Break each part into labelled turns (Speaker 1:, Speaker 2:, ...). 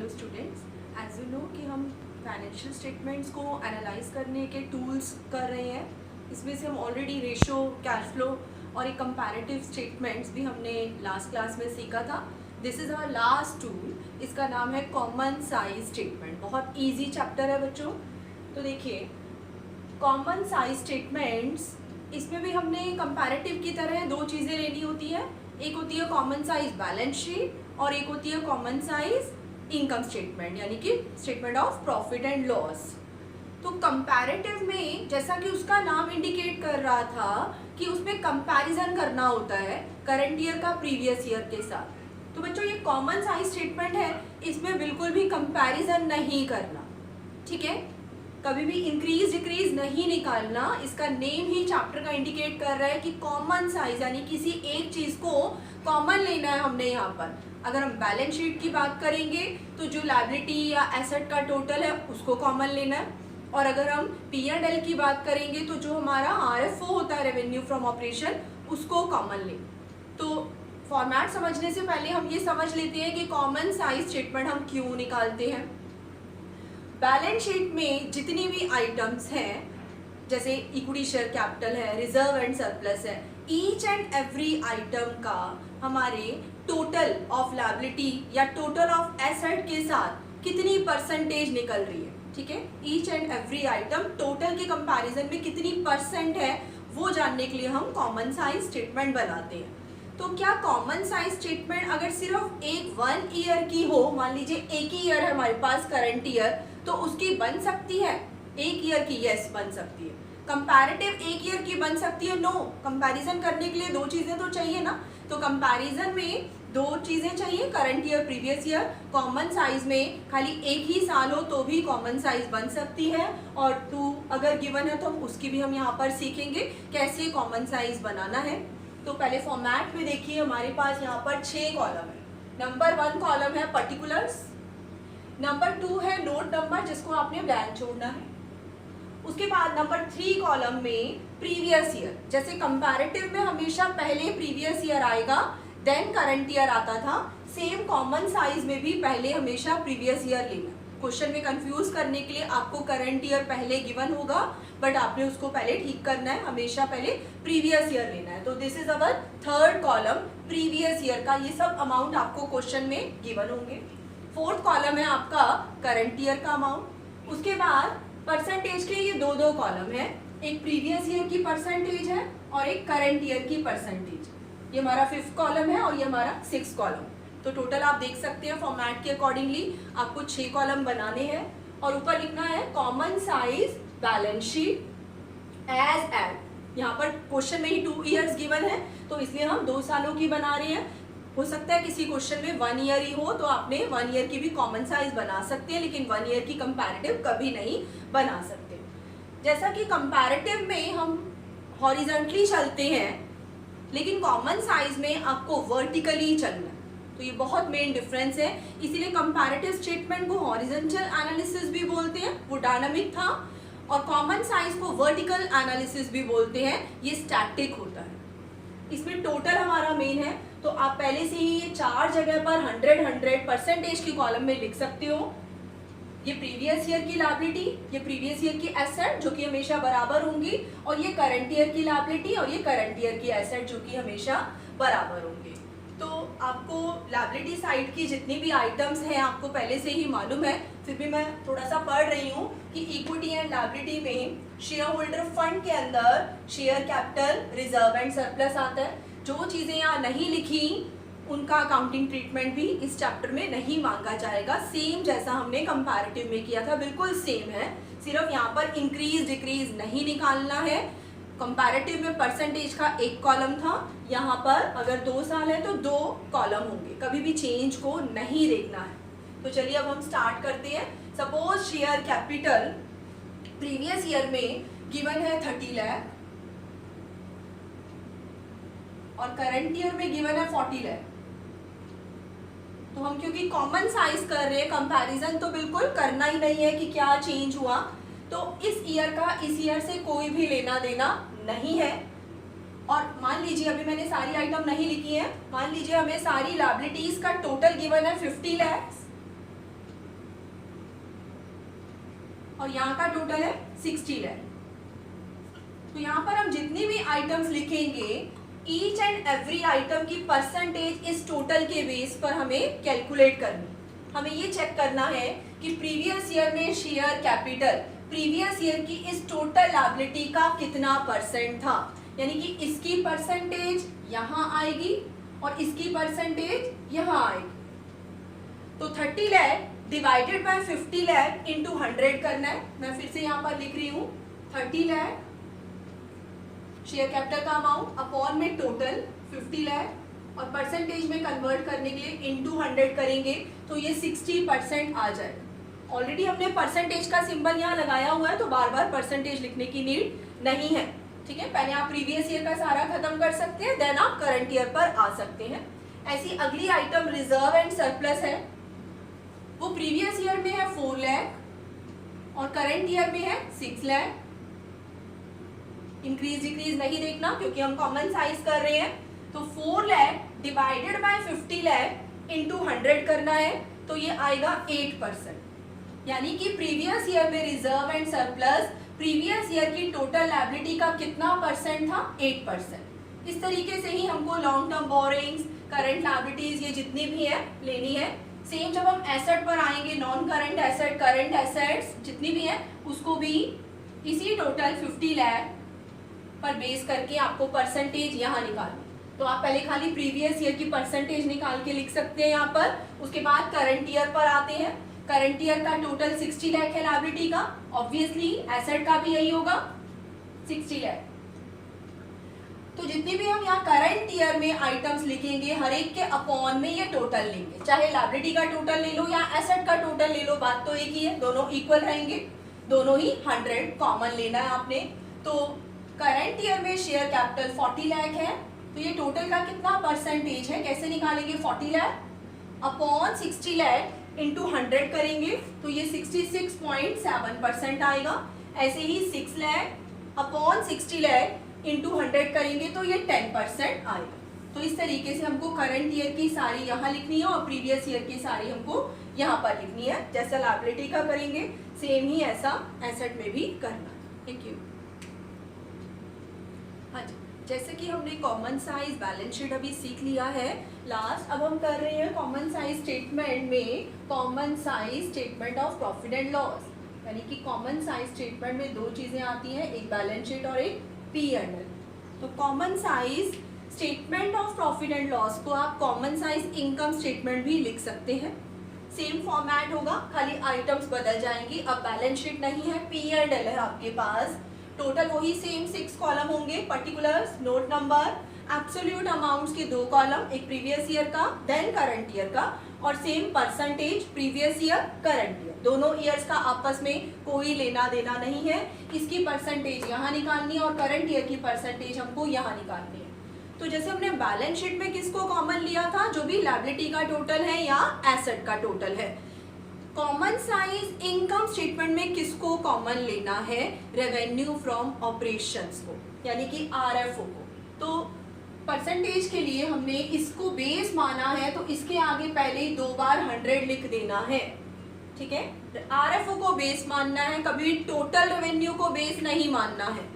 Speaker 1: Hello students, as you know कि हम financial statements को एनालाइज करने के टूल्स कर रहे हैं। इसमें से हम ऑलरेडी रेशो, कैश फ्लो और एक कंपैरेटिव स्टेटमेंट्स भी हमने लास्ट क्लास में सीखा था। This is our last tool, इसका नाम है कॉमन साइज स्टेटमेंट। बहुत ईजी चैप्टर है बच्चों। तो देखिए, कॉमन साइज स्टेटमेंट्स, इसमें भी हमने कंपैरेटिव की तरह दो चीज़ें लेनी होती है। एक होती है कॉमन साइज बैलेंस शीट और एक होती है कॉमन साइज इनकम स्टेटमेंट, यानी कि statement of profit and loss. तो कंपैरेटिव में जैसा कि उसका नाम इंडिकेट कर रहा था कि उसमें कंपैरिजन करना होता है करंट ईयर का प्रीवियस ईयर के साथ। तो बच्चों, ये कॉमन साइज स्टेटमेंट है, इसमें बिल्कुल भी कंपैरिजन नहीं करना, ठीक है। कभी भी इंक्रीज डिक्रीज नहीं निकालना। इसका नेम ही चैप्टर का इंडिकेट कर रहा है कि कॉमन साइज, यानी किसी एक चीज को कॉमन लेना है हमने यहाँ पर। अगर हम बैलेंस शीट की बात करेंगे तो जो लायबिलिटी या एसेट का टोटल है उसको कॉमन लेना है, और अगर हम P&L की बात करेंगे तो जो हमारा RFO होता है, रेवेन्यू फ्रॉम ऑपरेशन, उसको कॉमन लें। तो फॉर्मेट समझने से पहले हम ये समझ लेते हैं कि कॉमन साइज स्टेटमेंट हम क्यों निकालते हैं। बैलेंस शीट में जितनी भी आइटम्स हैं, जैसे इक्विटी शेयर कैपिटल है, रिजर्व एंड सरप्लस है, ईच एंड एवरी आइटम का हमारे टोटल ऑफ लायबिलिटी या टोटल ऑफ एसेट के साथ कितनी परसेंटेज निकल रही है, ठीक है। Each and every item total के कंपैरिजन में कितनी परसेंट है, वो जानने के लिए हम कॉमन साइज स्टेटमेंट बनाते हैं। तो क्या कॉमन साइज स्टेटमेंट अगर सिर्फ एक 1 ईयर की हो, मान लीजिए एक ही ईयर है हमारे पास करंट ईयर, तो उसकी बन सकती है? एक ईयर की यस बन सकती है। कंपैरेटिव एक ईयर की बन सकती है? नो। कंपैरिजन करने के लिए दो चीजें तो चाहिए ना। तो कंपैरिजन में दो चीजें चाहिए, current year, previous year. Common size में खाली एक ही साल हो तो भी कॉमन साइज बन सकती है, और 2 अगर गिवन है तो उसकी भी हम यहाँ पर सीखेंगे कैसे कॉमन साइज बनाना है। तो पहले फॉर्मेट में देखिए, हमारे पास यहाँ पर 6 कॉलम है। नंबर 1 कॉलम है पर्टिकुलर्स, नंबर 2 है नोट नंबर जिसको आपने ब्लैंक छोड़ना है। उसके बाद नंबर 3 कॉलम में प्रीवियस ईयर, जैसे कंपैरेटिव में हमेशा पहले प्रीवियस ईयर आएगा देन करंट ईयर आता था, सेम कॉमन साइज में भी पहले हमेशा प्रीवियस ईयर लेना। क्वेश्चन में कंफ्यूज करने के लिए आपको करंट ईयर पहले गिवन होगा, बट आपने उसको पहले ठीक करना है, हमेशा पहले प्रीवियस ईयर लेना है। तो this is our 3rd column, previous year का ये सब अमाउंट आपको क्वेश्चन में गिवन होंगे। 4th कॉलम है आपका करंट ईयर का अमाउंट। उसके बाद परसेंटेज के ये दो कॉलम है, एक प्रीवियस ईयर की परसेंटेज है और एक करंट ईयर की परसेंटेज। ये हमारा 5th कॉलम है और ये हमारा 6th कॉलम। तो टोटल आप देख सकते हैं फॉर्मेट के अकॉर्डिंगली आपको 6 कॉलम बनाने हैं, और ऊपर लिखना है common size balance sheet as at. यहाँ पर क्वेश्चन में ही 2 ईयर्स गिवन है, तो इसलिए हम 2 सालों की बना रहे हैं। हो सकता है किसी क्वेश्चन में 1 ईयर ही हो, तो आपने 1 ईयर की भी कॉमन साइज बना सकते हैं, लेकिन 1 ईयर की कंपैरेटिव कभी नहीं बना सकते। जैसा कि कंपैरेटिव में हम हॉरिजॉन्टली चलते हैं, लेकिन कॉमन साइज में आपको वर्टिकली चलना है। तो ये बहुत मेन डिफरेंस है, इसीलिए कंपैरेटिव स्टेटमेंट को हॉरिजॉन्टल एनालिसिस भी बोलते हैं, वो डायनामिक था, और कॉमन साइज को वर्टिकल एनालिसिस भी बोलते हैं, ये स्टैटिक होता है। इसमें टोटल हमारा मेन है, तो आप पहले से ही ये 4 जगह पर 100 परसेंटेज की कॉलम में लिख सकते हो। ये प्रीवियस ईयर की लायबिलिटी, ये प्रीवियस ईयर की एसेट जो कि हमेशा बराबर होंगी, और ये करंट ईयर की लायबिलिटी और ये करंट ईयर की एसेट जो कि हमेशा बराबर होंगे। तो आपको लायबिलिटी साइड की जितनी भी आइटम्स हैं आपको पहले से ही मालूम है, फिर भी मैं थोड़ा सा पढ़ रही हूँ कि इक्विटी एंड लायबिलिटी में शेयर होल्डर फंड के अंदर share capital, reserve and surplus आता है। जो चीज़ें यहाँ नहीं लिखी उनका अकाउंटिंग ट्रीटमेंट भी इस चैप्टर में नहीं मांगा जाएगा। सेम जैसा हमने कंपैरेटिव में किया था, बिल्कुल सेम है, सिर्फ यहाँ पर इंक्रीज डिक्रीज नहीं निकालना है। कंपैरेटिव में परसेंटेज का 1 कॉलम था, यहाँ पर अगर 2 साल है तो 2 कॉलम होंगे, कभी भी चेंज को नहीं देखना है। तो चलिए अब हम स्टार्ट करते हैं। Suppose share capital previous year में गिवन है 30 लाख और करंट ईयर में गिवन है 40 लाख। तो हम क्योंकि कॉमन साइज कर रहे हैं, कंपैरिजन तो बिल्कुल करना ही नहीं है कि क्या चेंज हुआ, तो इस ईयर का इस ईयर से कोई भी लेना देना नहीं है। और मान लीजिए अभी मैंने सारी आइटम नहीं लिखी है, मान लीजिए हमें सारी लायबिलिटीज का टोटल गिवन है 50 लाख, और यहाँ का टोटल है 60 लाख। तो यहाँ पर हम जितनी भी आइटम्स लिखेंगे ईच एंड एवरी आइटम की परसेंटेज इस टोटल के बेस पर हमें कैलकुलेट करनी। हमें ये चेक करना है कि प्रीवियस ईयर में शेयर कैपिटल प्रीवियस ईयर की इस टोटल लायबिलिटी का कितना परसेंट था, यानी कि इसकी परसेंटेज यहाँ आएगी और इसकी परसेंटेज यहाँ आएगी। तो 30 lakh divided by 50 lakh into 100 करना है। मैं फिर से यहाँ पर लिख रही हूँ 30 लाख शेयर कैपिटल का अमाउंट अपॉन में टोटल 50 लाख और परसेंटेज में कन्वर्ट करने के लिए इंटू 100 करेंगे तो ये 60% आ जाएगा। ऑलरेडी हमने परसेंटेज का सिंबल यहाँ लगाया हुआ है तो बार बार परसेंटेज लिखने की नीड नहीं है। ठीक है, पहले आप प्रीवियस ईयर का सारा खत्म कर सकते हैं, देन आप करंट ईयर पर आ सकते हैं। ऐसी अगली आइटम रिजर्व एंड सरप्लस है, वो प्रीवियस ईयर में है 4 लाख और करंट ईयर में है 6 लाख। इंक्रीज डिक्रीज नहीं देखना क्योंकि हम कॉमन साइज कर रहे हैं। तो 4 lakh divided by 50 lakh into 100 करना है तो ये आएगा 8%, यानी कि प्रीवियस ईयर में reserve and surplus previous year की टोटल लायबिलिटी का कितना परसेंट था, 8%। इस तरीके से ही हमको long term borrowings, current liabilities ये जितनी भी है लेनी है। सेम जब हम एसेट पर आएंगे, non current asset, current assets जितनी भी है उसको भी इसी टोटल 50 लाख पर बेस करके आपको परसेंटेज यहाँ निकालना। तो आप पहले खाली प्रीवियस ईयर की परसेंटेज निकाल के लिख सकते हैं यहाँ पर। उसके बाद करंट ईयर पर आते हैं। करंट ईयर का टोटल 60 लाख है लायबिलिटी का, ऑब्वियसली एसेट का भी यही होगा 60 लाख। तो जितनी भी हम यहाँ करंट ईयर में आइटम्स लिखेंगे हर एक के अपॉन में ये टोटल लेंगे, चाहे लायबिलिटी का टोटल ले लो या एसेट का टोटल ले लो, बात तो एक ही है, दोनों इक्वल रहेंगे, दोनों ही 100 कॉमन लेना है आपने। तो करंट ईयर में शेयर कैपिटल 40 लाख है तो ये टोटल का कितना परसेंटेज है, कैसे निकालेंगे, 40 लाख अपॉन 60 लाख इंटू 100 करेंगे तो ये 66.7% आएगा। ऐसे ही 6 लाख अपॉन 60 लाख इंटू 100 करेंगे तो ये 10% आएगा। तो इस तरीके से हमको करंट ईयर की सारी यहाँ लिखनी है और प्रीवियस ईयर की सारी हमको यहाँ पर लिखनी है। जैसा लायबिलिटी का करेंगे सेम ही ऐसा एसेट में भी करना। Thank you. हाँ जी, जैसे कि हमने कॉमन साइज बैलेंस शीट अभी सीख लिया है लास्ट, अब हम कर रहे हैं कॉमन साइज स्टेटमेंट में common size statement of profit and loss. यानी कि कॉमन साइज स्टेटमेंट में दो चीजें आती हैं, एक बैलेंस शीट और एक P&L। तो common size statement of profit and loss को आप कॉमन साइज इनकम स्टेटमेंट भी लिख सकते हैं। सेम फॉर्मेट होगा, खाली आइटम्स बदल जाएंगी। अब बैलेंस शीट नहीं है, P&L है आपके पास। टोटल वही सेम 6 कॉलम होंगे, particulars, note number, absolute amounts के 2 कॉलम, एक प्रीवियस ईयर का देन करंट ईयर का, और same percentage previous year current year, दोनों ईयर्स का आपस में कोई लेना देना नहीं है। इसकी परसेंटेज यहाँ निकालनी है और करंट ईयर की परसेंटेज हमको यहाँ निकालनी है। तो जैसे हमने बैलेंस शीट में किसको कॉमन लिया था, जो भी लायबिलिटी का टोटल है या एसेट का टोटल है। कॉमन साइज इनकम स्टेटमेंट में किसको कॉमन लेना है, रेवेन्यू फ्रॉम ऑपरेशंस को, यानी कि RFO को। तो परसेंटेज के लिए हमने इसको बेस माना है तो इसके आगे पहले ही 2 बार 100 लिख देना है। ठीक है, RFO को बेस मानना है, कभी टोटल रेवेन्यू को बेस नहीं मानना है।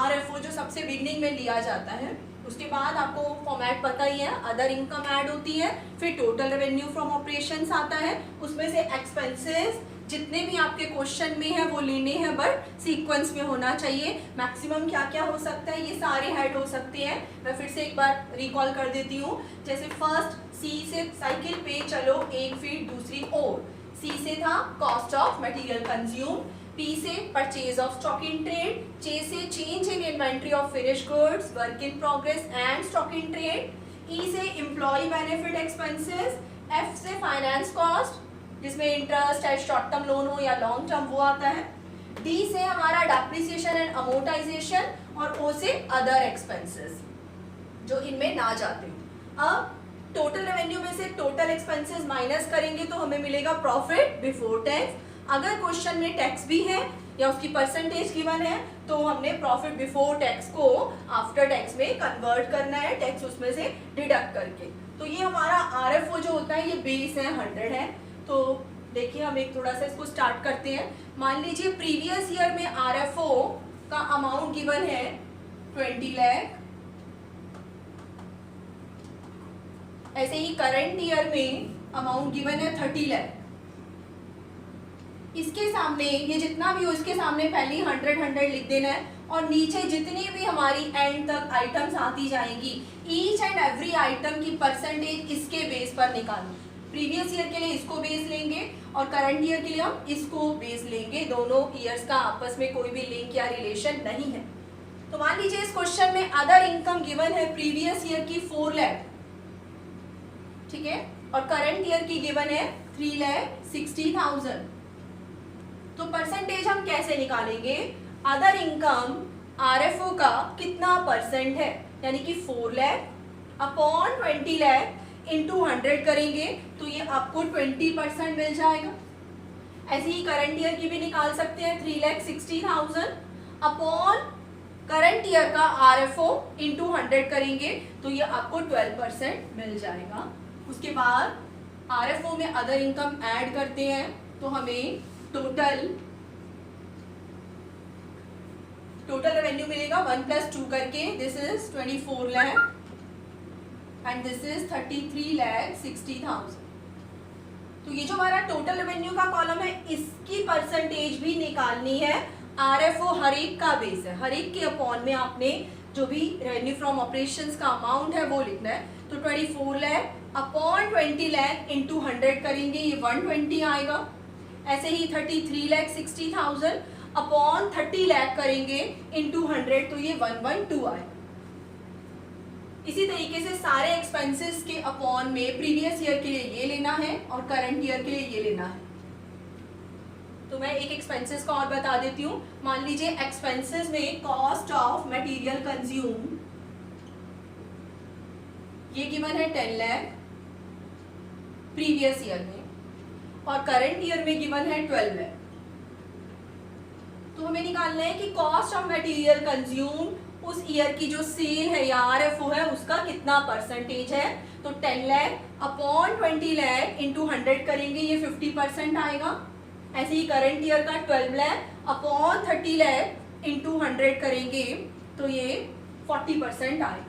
Speaker 1: RFO जो सबसे बिगनिंग में लिया जाता है, उसके बाद आपको फॉर्मेट पता ही है, अदर इनकम ऐड होती है, फिर टोटल रेवेन्यू फ्रॉम ऑपरेशंस आता है, उसमें से एक्सपेंसेस जितने भी आपके क्वेश्चन में है वो लेने हैं, बट सीक्वेंस में होना चाहिए। मैक्सिमम क्या क्या हो सकता है, ये सारे हेड हो सकते हैं। मैं फिर से एक बार रिकॉल कर देती हूँ। जैसे फर्स्ट C से साइकिल पे चलो 1 फीट दूसरी ओर, C से था cost of material consume, P से purchase of stock in trade, J से change in inventory of finished goods, work in progress and stock in trade, E से एम्प्लॉय बेनिफिट एक्सपेंसेस, F से finance cost जिसमें interest है, short term loan हो या long term वो आता है, D से हमारा डेप्रिसिएशन एंड अमोर्टाइजेशन, और O से अदर एक्सपेंसेस जो इनमें ना जाते हो। अब टोटल रेवेन्यू में से टोटल एक्सपेंसेस माइनस करेंगे तो हमें मिलेगा प्रॉफिट बिफोर टैक्स। अगर क्वेश्चन में टैक्स भी है या उसकी परसेंटेज गिवन है तो हमने प्रॉफिट बिफोर टैक्स को आफ्टर टैक्स में कन्वर्ट करना है, टैक्स उसमें से डिडक्ट करके। तो ये हमारा RFO जो होता है ये बेस है 100 है। तो देखिए हम एक थोड़ा सा इसको स्टार्ट करते हैं। मान लीजिए प्रीवियस ईयर में आरएफओ का अमाउंट गिवन है 20 लाख, ऐसे ही करंट ईयर में अमाउंट गिवन है 30 लाख। इसके सामने ये जितना भी हो इसके सामने पहले 100 लिख देना है और नीचे जितनी भी हमारी एंड तक आइटम्स आती जाएंगी ईच एंड एवरी आइटम की परसेंटेज इसके बेस पर निकालना। प्रीवियस ईयर के लिए इसको बेस लेंगे और करंट ईयर के लिए हम इसको बेस लेंगे। दोनों ईयर्स का आपस में कोई भी लिंक या रिलेशन नहीं है। तो मान लीजिए इस क्वेश्चन में अदर इनकम गिवन है प्रीवियस ईयर की 4 लाख, ठीक है, और करंट ईयर की गिवन है 3,60,000। तो परसेंटेज हम कैसे निकालेंगे? अदर इनकम आरएफओ का कितना परसेंट है, यानी कि 4 लाख अपॉन 20 लाख इंटू 100 करेंगे तो ये आपको 20% मिल जाएगा। ऐसे ही करंट ईयर की भी निकाल सकते हैं, 3,60,000 अपॉन करंट ईयर का आरएफओ इंटू 100 करेंगे तो ये आपको 12% मिल जाएगा। उसके बाद आरएफओ में अदर इनकम ऐड करते हैं तो हमें टोटल रेवेन्यू मिलेगा 1 + 2 करके। This is 24 lakh and this is 33,60,000। तो ये जो हमारा टोटल रेवेन्यू का कॉलम है इसकी परसेंटेज भी निकालनी है। आरएफओ हर एक का बेस है, हर एक के अपॉन में आपने जो भी रेवेन्यू फ्रॉम ऑपरेशंस का अमाउंट है वो लिखना है। तो 24 लाख अपॉन 20 लाख इंटू 100 करेंगे ये 120 आएगा। ऐसे ही 33,60,000 अपॉन 30 लाख करेंगे इंटू 100 तो ये 112 आएगा। इसी तरीके से सारे एक्सपेंसेस के अपॉन में प्रीवियस ईयर के लिए ये लेना है और करंट ईयर के लिए ये लेना है। तो मैं एक एक्सपेंसेस का और बता देती हूँ। मान लीजिए एक्सपेंसेस में कॉस्ट ऑफ मटेरियल कंज्यूम ये गिवन है 10 लाख प्रीवियस ईयर में और करंट ईयर में गिवन है 12 लाख। तो हमें निकालना है कि कॉस्ट ऑफ मटेरियल कंज्यूम उस ईयर की जो सेल है या आरएफओ है उसका कितना परसेंटेज है। तो 10 लाख अपॉन 20 लाख इंटू 100 करेंगे ये 50% आएगा। ऐसे ही करंट ईयर का 12 लाख अपॉन 30 लाख इंटू 100 करेंगे तो ये 40% आएगा।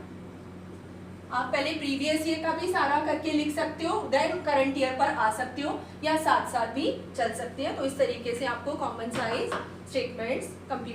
Speaker 1: आप पहले प्रीवियस ईयर का भी सारा करके लिख सकते हो, देन करंट ईयर पर आ सकते हो या साथ साथ भी चल सकते हैं। तो इस तरीके से आपको कॉमन साइज स्टेटमेंट्स कंप्लीट